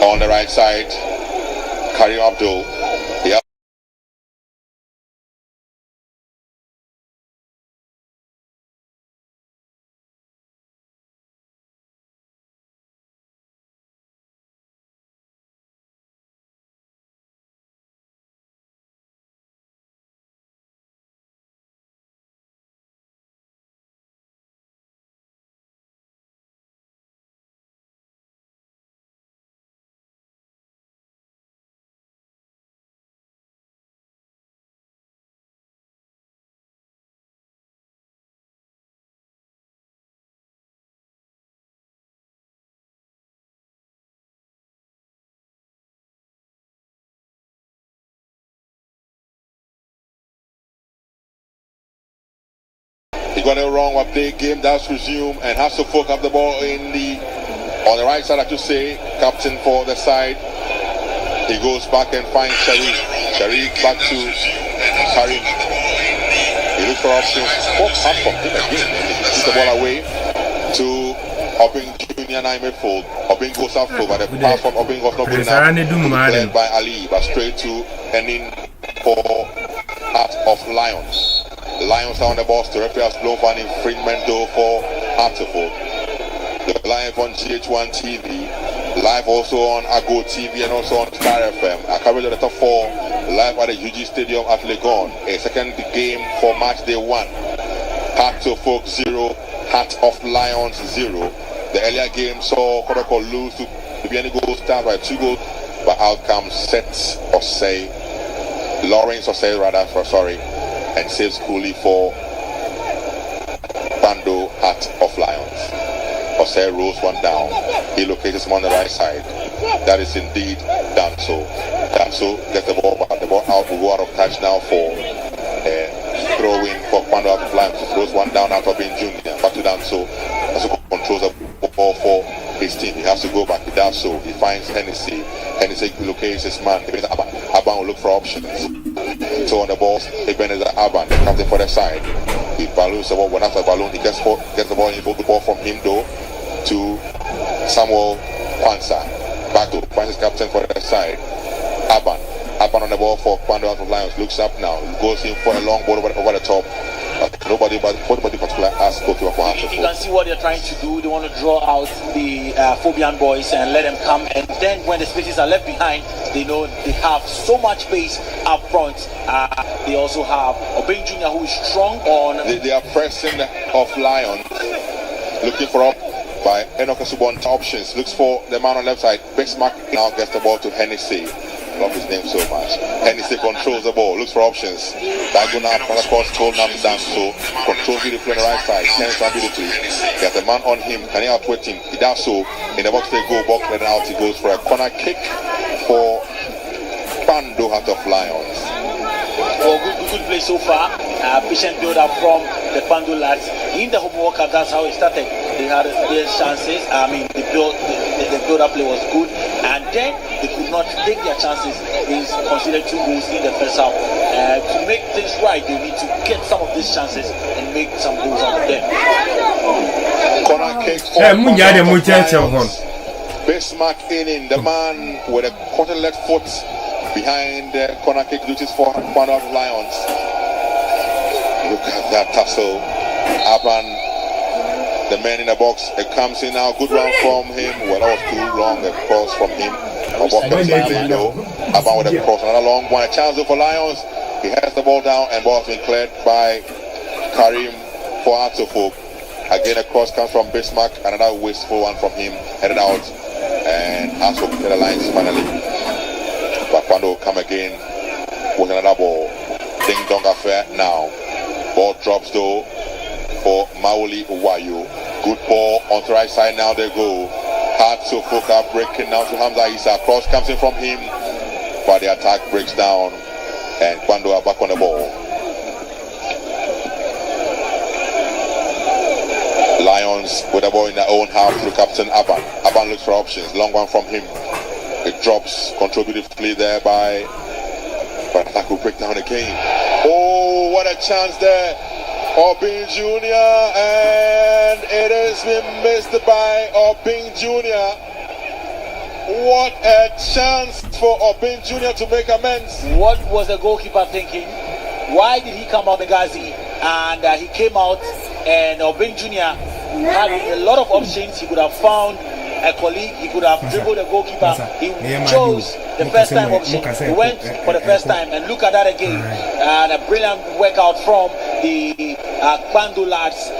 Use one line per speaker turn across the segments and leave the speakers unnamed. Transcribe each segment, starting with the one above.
On the right side, Karim Abdul. Yeah. He got it wrong. Update game that's resumed and has to focus up the ball on the right side, I should say. Captain for the side. He goes back and finds Sharif. Sharif back to Karim. He looks for options. Fox up from him again. He keeps the ball away to Obing Junior now in midfield. Obing goes outfield, but the pass from Obing was not good enough. Led by Ali, but straight to ending for Heart of Lions. Lions are on the ball. The referee has blown for an infringement though for Hartlepool. The live on GH1 TV, live also on Ago TV and also on Star FM. A coverage of the top 4 live at the UG Stadium at Legon. A second game for match day 1. Hartlepool 0, Heart of Lions 0. The earlier game saw Kodako lose to the Biani goal start by 2 goals, but outcome sets Osei, Lawrence Osei rather, sorry, and saves coolly for Bando Heart of Lions. Osei rolls one down. He locates him on the right side. That is indeed Danso. Danso gets the ball, but the ball out will go out of touch now for throw-in for Bando Heart of Lions. He throws one down after being Junior. Back to Danso. Danso controls the ball for his team. He has to go back. He does so. He finds Hennessy. Hennessy locates his man. Aban will look for options. So on the ball, Ebenezer Aban, the captain for the side. He balloons the ball. When after balloon, he gets the ball. He pulls the ball from him though to Samuel Kwanzaa. Back to Kwanzaa's captain for the side. Aban on the ball for Bando Heart of Lions. Looks up now. Goes in for a long ball over the top. Nobody particular has goalkeeper for Hartlepool.
You can see what they're trying to do. They want to draw out the Phobian boys and let them come. And then when the spaces are left behind, they know they have so much space up front. They also have Obeng Jr. who is strong on.
They are pressing off Lions. Looking for up by Enoch Subon options. Looks for the man on the left side. Bismarck now gets the ball to Hennessy. Love his name so much. Hennessy controls the ball, looks for options. Diagonal across, goal now down, so controls the play on the right side. Turns ability. There's a man on him. Can he outwit him? He does so. In the box they go, box let out. He goes for a corner kick for Bando Heart of Lions.
Oh, good play so far. Patient build up from the Bando lads. In the homework, that's how it started. They had their chances. I mean, the build up play was good, and then they could not take their chances. They considered 2 goals in the first half. To make things right, they need to get some of these chances and make some goals out of them.
Corner kick for Bismarck in the man with a quarter left foot behind the corner kick duties for Bando Heart of Lions. Look at that tussle. Aban, the man in the box, it comes in now. Good run from him. Well, that was too long. A cross from him. Aban with a cross. Another long one. A chance for Lions. He has the ball down and ball has been cleared by Karim for Hartlepool. Again, a cross comes from Bismarck. Another wasteful one from him. Headed out. And Hartlepool clear the lines finally. But Bando come again with another ball. Ding dong affair now. Ball drops though for Maoli Wayo. Good ball on the right side now. They go. Hard to Foka breaking now to Hamza Isa. Cross comes in from him, but the attack breaks down and Bando are back on the ball. Lions with the ball in their own half to captain Aban. Aban looks for options. Long one from him. It drops. Control beautifully there by, but attack will break down again. Oh, what a chance there. Obing Jr. and it has been missed by Obing Jr. what a chance for Obin Jr. to make amends.
What was the goalkeeper thinking? Why did he come out, Benghazi? And he came out, and Obin Jr. had a lot of options. He could have found a colleague, he could have dribbled the goalkeeper. He chose the first time option. He went for the first time, and look at that again. And a brilliant workout from the Kwandu lads.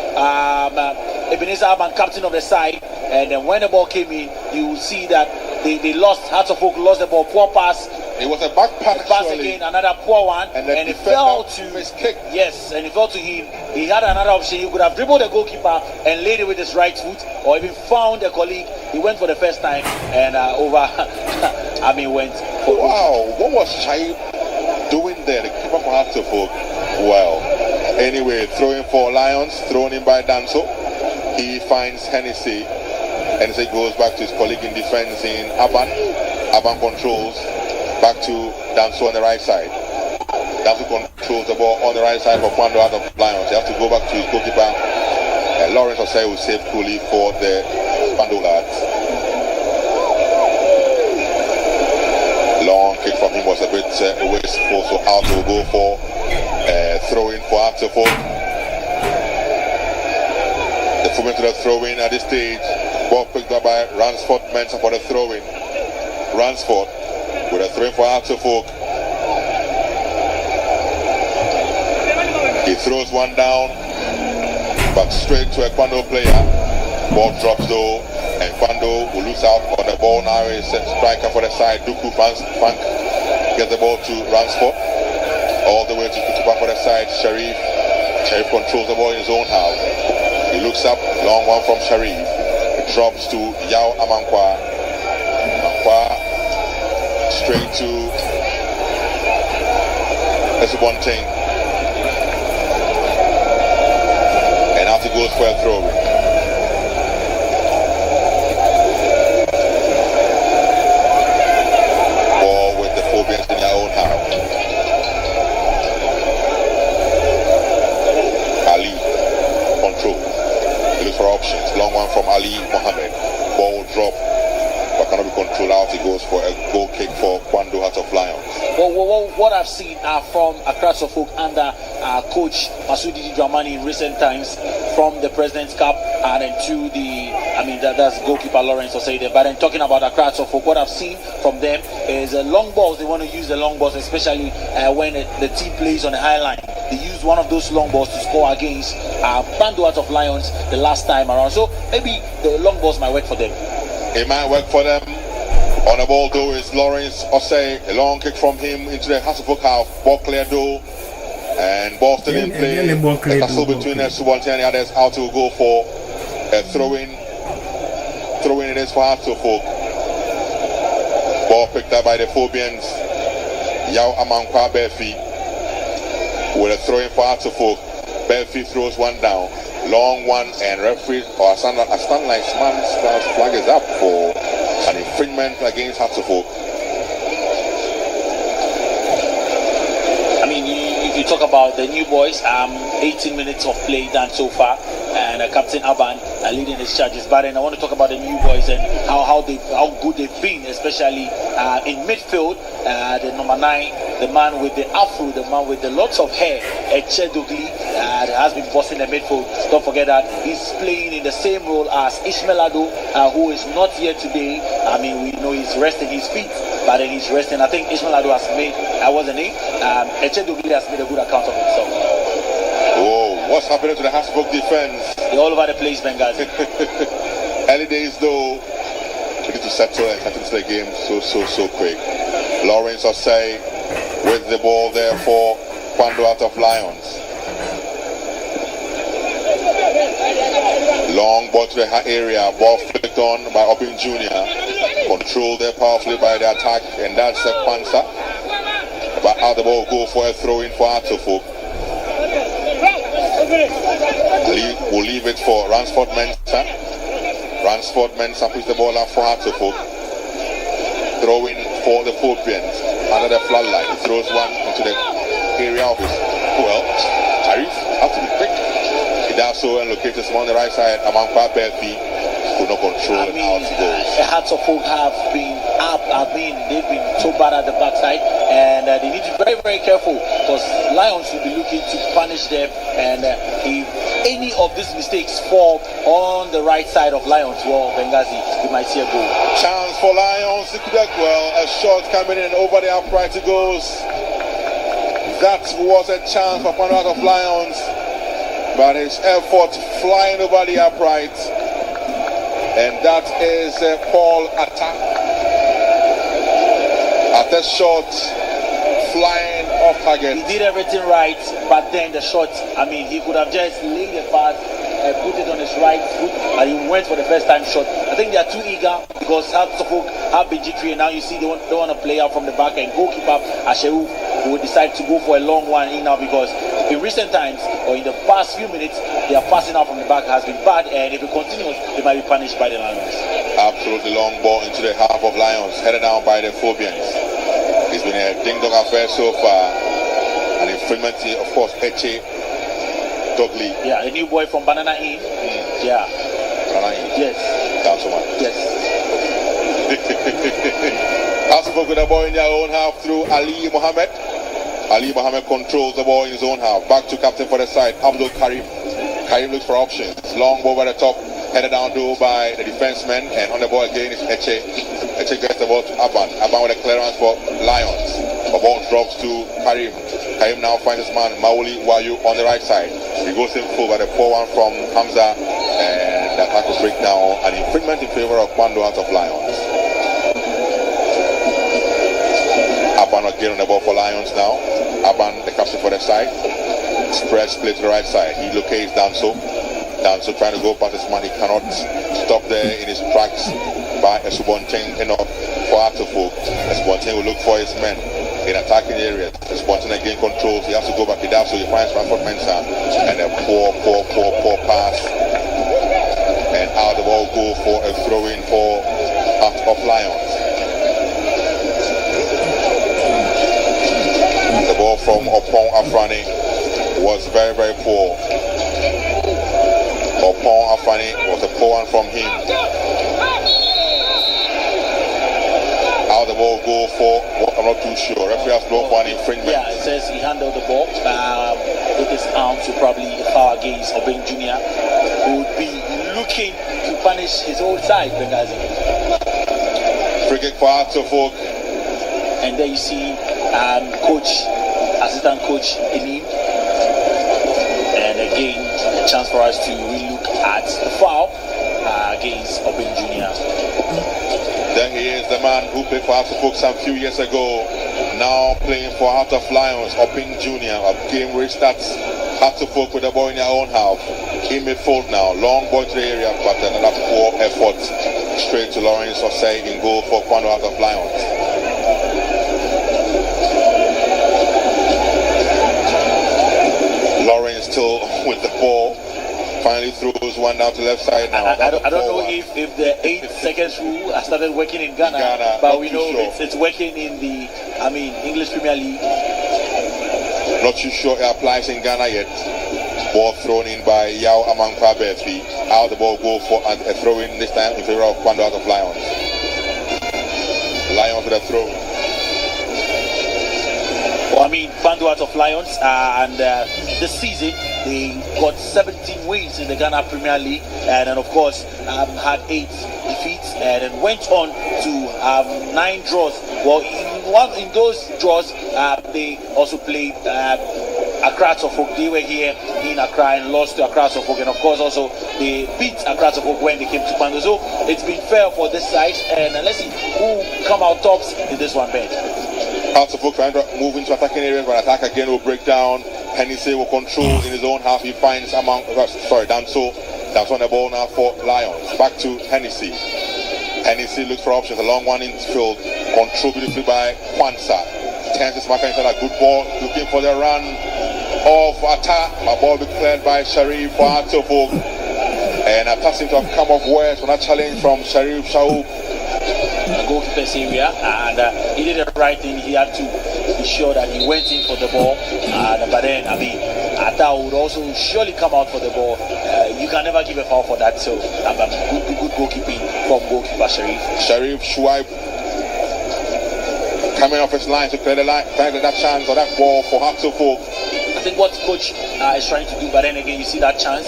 Ebenezer Aban, captain of the side. And then when the ball came in, you will see that they lost. Hearts of Oak lost the ball. Poor pass.
It was a back pass
again, another poor one, and it fell to
mistake.
Yes, and it fell to him. He had another option. He could have dribbled the goalkeeper and laid it with his right foot, or even found a colleague. He went for the first time and went for.
Wow, what was Shaib doing there? The keeper for Hearts of Oak. Well, anyway, throwing for Lions, thrown in by Danso. He finds Hennessy. Hennessy goes back to his colleague in defense in Aban. Aban controls. Back to Danso on the right side. Danso controls the ball on the right side for Kwando out of Lions. He has to go back to his goalkeeper. Lawrence Osei will save coolly for the Kwando lads. Long kick from him was a bit wasteful, so out will go for throw-in for Artefort. The movement to the throw-in at this stage. Ball picked up by Ransford Mensah for the throw-in. Ransford with a throw for Artefort. He throws one down, but straight to a Kwando player. Ball drops though, and Kwando will lose out on the ball. Now is striker for the side. Duku Funk gets the ball to Ransford. All the way to keeper for the side. Sharif controls the ball in his own house. He looks up, long one from Sharif. It drops to Yao Amankwa. Straight to Esubonting, and out he goes for a throw. Ball with the Phobians in their own half. Ali control. He looks for options. Long one from Ali Mohammed. Ball drop. But cannot be controlled out. He goes for a goal kick for Kwando Hearts of Lions.
Well, what I've seen from Accra Suffolk under coach Masudi Dramani in recent times, from the President's Cup and then to that's goalkeeper Lawrence Osei there. But then talking about Accra Suffolk, what I've seen from them is long balls. They want to use the long balls, especially when the team plays on the high line. They use one of those long balls to score against Kwando Hearts of Lions the last time around. So maybe the long balls might work for them.
It might work for them. On the ball though is Lawrence Osei. A long kick from him into the Hasselhoek half. Ball clear though. And ball still in play. The castle between us, Subaltern and the others. Out to go for a throw-in. Throw-in it is for Hasselhoek. Ball picked up by the Phobians. Yao Amankwa Befi. With a throw-in for Hasselhoek. Befi throws one down. Long one, and referee or a Sunlight man's flag is up for an infringement against Hatterfolk.
I mean, you talk about the new boys. 18 minutes of play done so far, and Captain Aban leading his charges. But then I want to talk about the new boys and how good they've been, especially in midfield. The number 9, the man with the afro, the man with the lots of hair, Echedogli, has been bossing the midfield. Don't forget that he's playing in the same role as Ishmael Ado, who is not here today. I mean, we know he's resting his feet, but then he's resting. I think Ishmael Ado has made, Echedogli has made a good account of himself.
Oh, what's happening to the Hasbrook defense?
They're all over the place, Benghazi.
Early days though, we need to settle and settle the game so quick. Lawrence Osei with the ball there for Kwando out of Lions. Long ball to the area, ball flicked on by Obin Jr. Controlled there powerfully by the attack, and that's the Panzer. But out the ball go for a throw-in for Artefort. We'll leave it for Ransford Mensah. Ransford Mensah puts the ball up for Artefort. Throw-in for the Phobians under the floodlight. He throws one into the area of his. Well, Sharif has to be quick. He does so and locates him on the right side. Amankwa Befi could not control it out he goes.
Hearts of Oak have been up. They've been so bad at the backside, and they need to be very, very careful because Lions will be looking to punish them. And if any of these mistakes fall on the right side of Lions, well, Benghazi, you might see a goal.
Chance for Lions. A shot coming in over the upright. It goes. That was a chance for one out of Lions, but his effort flying over the upright. And that is Paul Atta. Atta shot flying off target.
He did everything right, but then the shot, he could have just laid the pass, put it on his right foot, and he went for the first time shot. I think they are too eager because Hearts of Oak have been jittery, and now you see they want to play out from the back, and goalkeeper Ashewu will decide to go for a long one in now because in recent times or in the past few minutes their passing out from the back has been bad, and if it continues they might be punished by the Lions.
Absolutely long ball into the half of Lions, headed down by the Phobians. It's been a ding-dong affair so far. An infringement, of course, Eche Dogley.
Yeah, a new boy from Banana Inn. Yeah.
Banana Inn.
Yes.
That's one.
Yes.
Hasselhoff with the ball in their own half through Ali Mohammed. Ali Mohammed controls the ball in his own half. Back to captain for the side, Abdul Karim. Karim looks for options. Long ball by the top, headed down though by the defenseman, and on the ball again is Eche. Eche gets the ball to Aban. Aban with a clearance for Lions. The ball drops to Karim. Karim now finds his man Mauli Wayu on the right side. He goes in full by the poor one from Hamza, and the tackle break down. An infringement in favor of Kwando out of Lions. Aban again on the ball for Lions now. Aban, the captain for the side. Spreads play to the right side. He locates Danso. Danso trying to go past his man. He cannot stop there in his tracks by Esubonchen enough for Artofo. Esubonchen will look for his men in attacking areas. Esubonchen again controls. He has to go back. He does so. He finds Ranford Mensah. And a poor pass. And out the ball go for a throw-in for Heart of Lions. The ball from Opon Afrani was very, very poor. Opon Afrani was a poor one from him. How the ball go for, I'm not too sure. Referee has blown for an infringement.
Yeah, it says he handled the ball with his arm, so probably a foul against Obeng Jr. who would be looking to punish his own side, Benghazi.
Free kick for Hearts of Oak.
And there you see assistant coach Enim. And again, a chance for us to relook at the foul against Obeng Jr.
Then he is the man who played for Hearts of Oak some few years ago. Now playing for Heart of Lions, Obeng Jr. A game restarts. Hearts of Oak with the ball in their own half. In midfield now, long ball to the area, but another poor effort straight to Lawrence Osei in goal for Kwando Heart of Lions. Lawrence still with the ball. Finally throws one down to the left side now.
I don't know if the 8 seconds rule has started working in Ghana, but we know it's working in the English Premier League.
Not too sure it applies in Ghana yet. Ball thrown in by Yao Amankwa Befi. How the ball go for a throw in this time in favor of Kwando out of Lions. Lions with a throw.
Well, Kwando out of Lions, and this season they got 17 wins in the Ghana Premier League, and then of course had 8 defeats, and then went on to have 9 draws. Well, in those draws, they also played Accra Suffolk. They were here in Accra and lost to Accra Suffolk, and of course also they beat Accra Suffolk when they came to Kwando. So it's been fair for this side, and let's see who come out tops in this one, Ben.
Hearts of Oak trying to move into attacking areas, but attack again will break down. Hennessy will control in his own half. He finds Danso. Danso on the ball now for Lions. Back to Hennessy. Hennessy looks for options. A long one in field. Controlled beautifully by Kwanzaa. Turns his marker inside a good ball. Looking for the run of Atta. A ball declared by Sharif for Hearts of Oak. And Atta seems to have come off worse on a challenge from Sharif Shaoub.
Goalkeeper's area, and he did the right thing. He had to be sure that he went in for the ball, but then Atta would also surely come out for the ball. You can never give a foul for that, so good goalkeeping from goalkeeper Sharif.
Sharif Shuaib coming off his line to clear the line, trying to get that chance or that ball for Hearts of Oak.
I think what coach is trying to do, but then again you see that chance,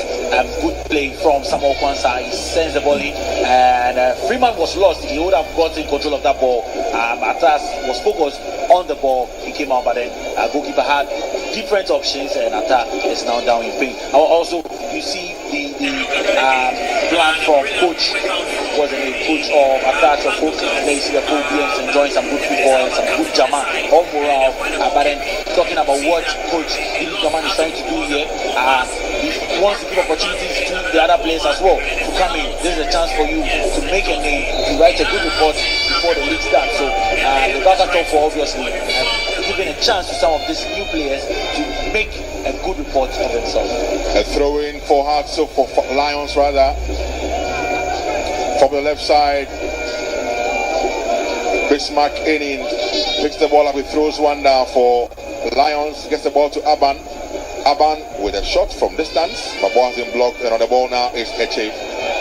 good play from Samuel Kwanzaa. He sends the ball in, and Freeman was lost. He would have gotten control of that ball. Atas was focused on the ball. He came out, but then goalkeeper had different options, and Atta is now down in pain. Also, you see the plan from coach. Was a coach of Attack of Hope. They see the full games enjoying some good football and some good Jama all morale. But then talking about what coach Billy Gaman is trying to do here, he wants to give opportunities to the other players as well to come in. This is a chance for you to make a name, to write a good report before the league starts. So the GHALCA Top 4 obviously giving a chance to some of these new players to make a good report of themselves.
A throw in for Hearts of Lions rather. From the left side, Bismarck in, picks the ball up, he throws one down for Lions, gets the ball to Aban. Aban with a shot from distance, but ball has been blocked, and on the ball now is Eche.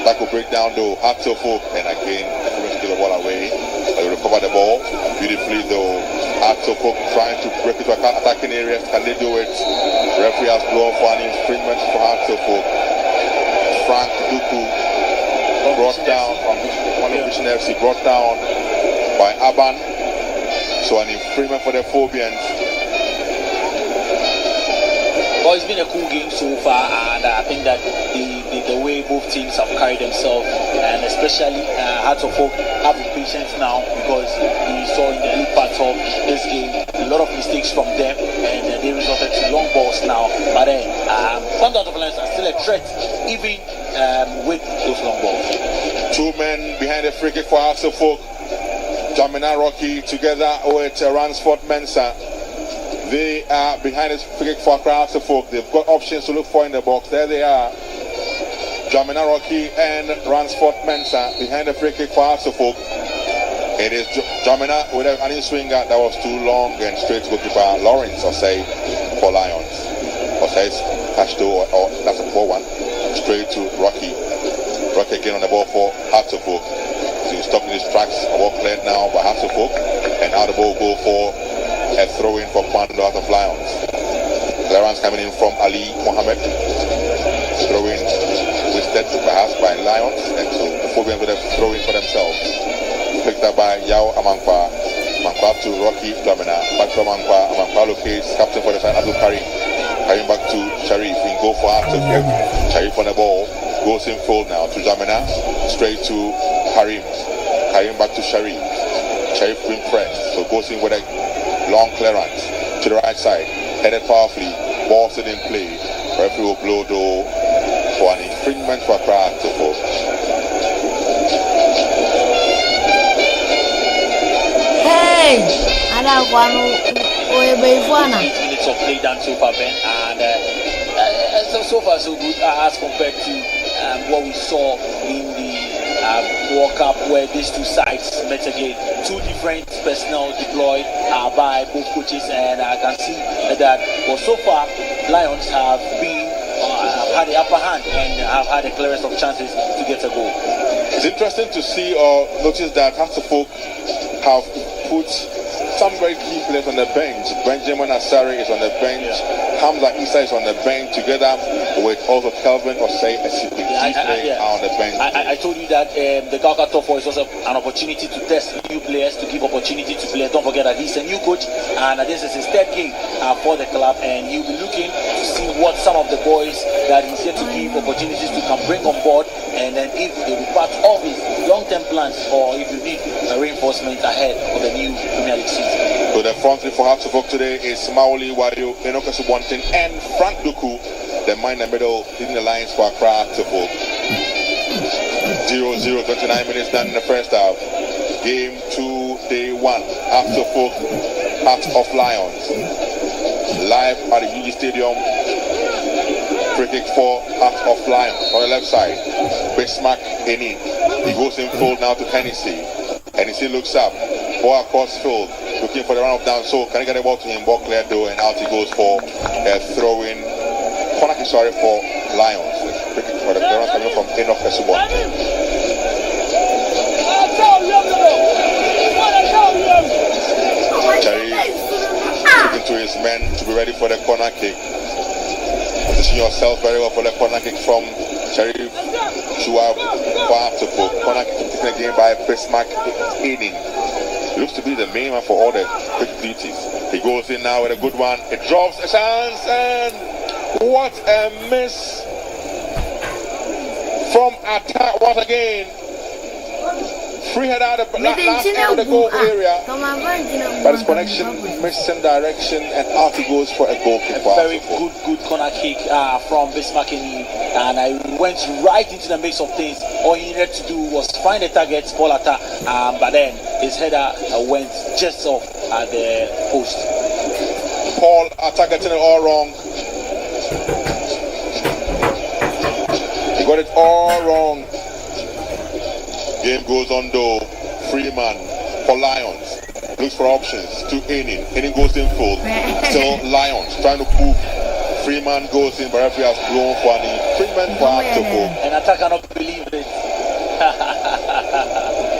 That could break down though, Hearts of Oak, and again, going to give the ball away. They recover the ball beautifully though. Hearts of Oak trying to break it to attacking areas, can they do it? Referee has blown for an infringement for Hearts of Oak. Frank Duku brought down from one of Vision FC, brought down by Aban. So an infringement for the Phobians.
Well, it's been a cool game so far, and I think that the way both teams have carried themselves, and especially Hearts of Oak have the patience now, because we saw in the early parts of this game a lot of mistakes from them, and they resulted to long balls now. But then Thunder of Lions are still a threat, even with those long balls.
Two men behind the free kick for Hearts of Oak. Jamina Rocky together with Ransford Mensah. They are behind the free kick for Hearts of Oak. They've got options to look for in the box. There they are. Jamina Rocky and Ransford Mensah behind the free kick for Hearts of Oak. It is Jamina with an in-swinger that was too long and straight to goalkeeper Lawrence Osei for Lions. Osei's Ashto, or that's a poor one. Straight to Rocky. Rocky again on the ball for Hearts of Oak. So he's stopping his tracks. The ball cleared now by Hearts of Oak. And now the ball go for a throw in for Kwando out of Lions. Clearance coming in from Ali Mohammed. Throw in wasted perhaps by Lions. And so the Phobians would have throw in for themselves. Picked up by Yao Amankwa. Amankwa to Rocky Jamina. Back to Amankwa. Amankwa locates captain for the side Abdul Karim. Carrying back to Sharif. We go for Hearts of Oak. Sharif on the ball. Goes in full now to Jamina. Straight to Karim. Karim back to Sharif. Sharif being pressed. So goes in with a long clearance to the right side. Headed powerfully. Ball still in play. Referee will blow though for an infringement for Hearts of Oak.
Hey! Ada kwano oyebeifwana.
8 minutes of play done so far, Ben, and so far so good as compared to what we saw in the World Cup, where these two sides met again. Two different personnel deployed by both coaches, and I can see that so far Lions have been had the upper hand and have had the clearest of chances to get a goal.
It's interesting to see or notice that Hearts of Oak have put some very key players on the bench. Benjamin Asari is on the bench. Hamza Issa is on the bench together with also Kelvin Osei on the bench.
I told you that the GHALCA Top 4 is also an opportunity to test new players, to give opportunity to players. Don't forget that he's a new coach, and this is his third game for the club, and he'll be looking to see what some of the boys that he's here to give opportunities to can bring on board, and then if they will be part of his long-term plans, or if you need a reinforcement ahead of the new Premier League season.
So the front three for Hearts of Oak today is Mauli Wario, Enoka Subontin, and Frank Duku. The man in the middle, leading the lines for Accra Hearts of Oak. 0-0, 29 minutes done in the first half. Game 2, day 1. Hearts of Oak, Hearts of Lions. Live at the UG Stadium. Free kick for Hearts of Lions on the left side. Bismarck Eni. He goes in full now to Hennessy. Hennessy looks up. Ball across field. Looking for the run of down. So can he get the ball to him? Ball cleared though, and out he goes for a throw in. Corner kick, sorry, for Lions. For the clearance coming from Enoch Esubonte. men to be ready for the corner kick. Position yourself very well for the corner kick from Sheriff Chua Bartofo. Corner kick taken again by Bismarck Aiding. He looks to be the main man for all the quick duties. He goes in now with a good one. It drops a chance, and what a miss from attack once again. Free head out of the last end of the goal area. But his connection missing direction, and out he goes for a goal kick.
A very good corner kick from Bismarck, and I went right into the mix of things. All he needed to do was find the target, ball attack, but then his header went just off at the post.
Paul attack getting it all wrong. He got it all wrong. Game goes on though. Freeman for Lions. Looks for options to Enin. Enin goes in full. Still Lions trying to move. Freeman goes in, but referee has blown for an infringement for Atofo.
And I cannot believe it.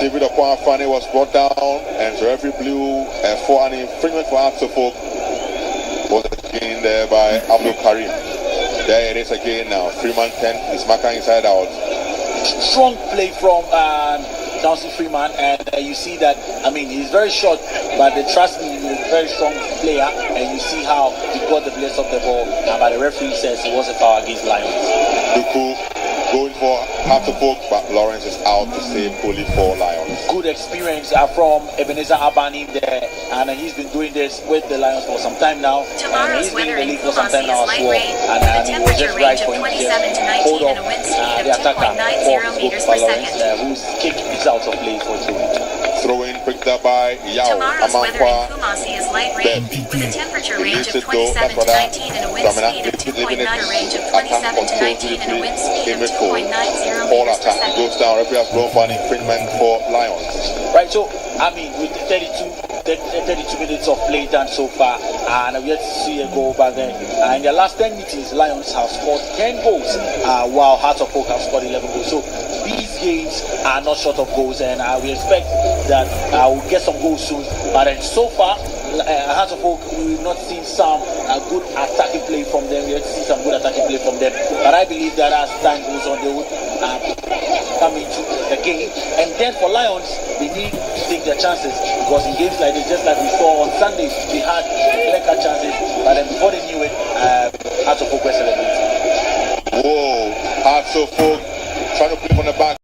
David Okwafani was brought down, and the referee blew for an infringement for Atofo. Was again there by Abdul Karim. There it is again now. Freeman 10 is marker inside out.
Strong play from Downsy Freeman, and you see that, I mean, he's very short, but trust me, he's a very strong player, and you see how he got the place of the ball, but the referee says it was a foul against Lions.
Duku going for Atofo, but Lawrence is out to save Poli for Lions.
Good experience from Ebenezer Abani there, and he's been doing this with the Lions for some time now, and he's been in the league for some time now as well, and it was just right for him to just hold off the attacker for goalkeeper Lawrence, whose kick is out of play for two.
Throw-in picked up by Yao
Tomorrow's weather in
Amankwa.
Kumasi is light rain with a temperature range of 27 to 19 and a wind speed of 2.9, a range of 27 to 19 and a wind speed of 2.90
Ball
meters per
attack
second.
goes down. Referee has blown for an infringement for Lions.
Right, so I mean, with 32 minutes of play done so far, and we have to see a goal back then. In the last 10 meetings, Lions have scored 10 goals, while Hearts of Oak have scored 11 goals. So these games are not short of goals, and we expect that we'll get some goals soon. But then so far, Hearts of Oak, we've not seen some good attacking play from them. We have to see some good attacking play from them. But I believe that as time goes on, they would come into the game. And then for Lions, they need to take their chances, because in games like this, just like we saw on Sunday, they had clear-cut chances, but then before they knew it, Hearts of Oak were celebrating.
Whoa, Hearts of Oak trying to play from the back.